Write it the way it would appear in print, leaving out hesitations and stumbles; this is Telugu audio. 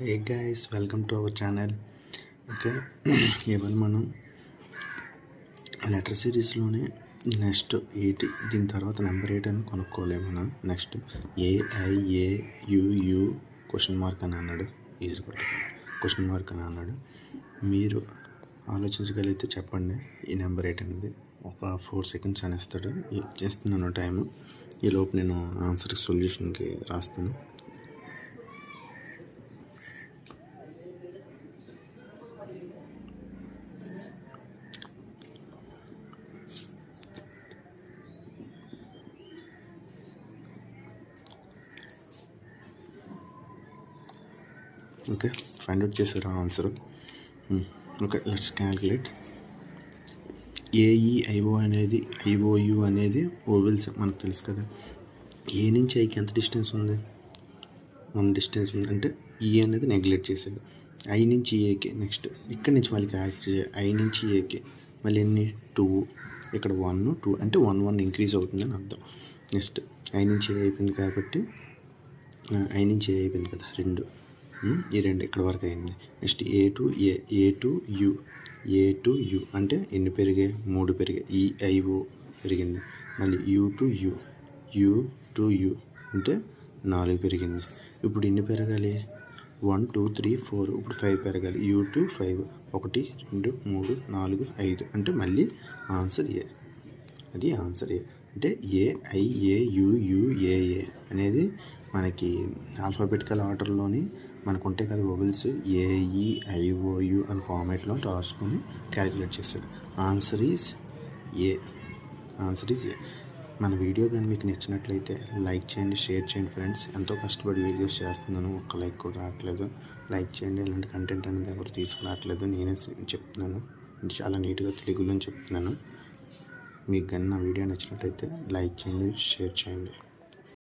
Hey guys, welcome to our channel. Okay, ఇవాళ మనం లెటర్ సిరీస్లోనే నెక్స్ట్ 8, దీని తర్వాత నెంబర్ 8 అని కొనుక్కోలే. మనం నెక్స్ట్ AIAUU క్వశ్చన్ మార్క్ అని అన్నాడు, ఈజీ క్వశ్చన్ మార్క్ అని అన్నాడు. మీరు ఆలోచించగలిగితే చెప్పండి ఈ నెంబర్ 8 అనేది. ఒక 4 seconds అనేస్తాడు, చేస్తున్నాను టైము. ఈలోపు నేను ఆన్సర్ సొల్యూషన్కి రాస్తాను. ఓకే, ఫైండ్ అవుట్ చేశారు answer. Okay, let's calculate. AEIO అనేది IOU అనేది ఓవెల్స్ మనకు తెలుసు కదా. ఏ నుంచి ఐకి ఎంత డిస్టెన్స్ ఉంది? 1 డిస్టెన్స్ ఉంది, అంటే ఈ అనేది నెగ్లెక్ట్ చేసేది. ఐ నుంచి ఏకి నెక్స్ట్ ఇక్కడ నుంచి మళ్ళీ క్యాల్కులేట్ చేయాలి. ఐ నుంచి ఏకి మళ్ళీ ఎన్ని 2, ఇక్కడ 1 2 అంటే 1 ఇంక్రీజ్ అవుతుందని అర్థం. నెక్స్ట్ ఐ నుంచి ఏ అయిపోయింది కాబట్టి ఐ నుంచి ఏ అయిపోయింది కదా 2, ఈ 2 ఇక్కడ వరకు అయింది. నెక్స్ట్ A to U అంటే ఎన్ని పెరిగాయి? 3 పెరిగాయి. EIO పెరిగింది. మళ్ళీ U to U అంటే 4 పెరిగింది. ఇప్పుడు ఎన్ని పెరగాలి? 1 2 3 4, ఇప్పుడు 5 పెరగాలి. U to 5 1 2 3 4 5 అంటే మళ్ళీ ఆన్సర్ ఏ. అది ఆన్సర్ ఏ. అంటే AIAUUAA అనేది మనకి ఆల్ఫాబెటికల్ ఆర్డర్లోని మనకు ఉంటాయి కదా వొవెల్స్. AEIOU అని ఫార్మేట్లో రాసుకొని క్యాలిక్యులేట్ చేశాడు. Answer is a. మన వీడియో కానీ మీకు నచ్చినట్లయితే లైక్ చేయండి, షేర్ చేయండి ఫ్రెండ్స్. ఎంతో కష్టపడి వీడియోస్ చేస్తున్నాను, ఒక్క లైక్ కూడా రావట్లేదు. లైక్ చేయండి. ఇలాంటి కంటెంట్ అనేది ఎవరు తీసుకురావట్లేదు, నేనే చెప్తున్నాను. చాలా నీట్గా తెలుగులో చెప్తున్నాను. మీకు కానీ నా వీడియో నచ్చినట్లయితే లైక్ చేయండి, షేర్ చేయండి.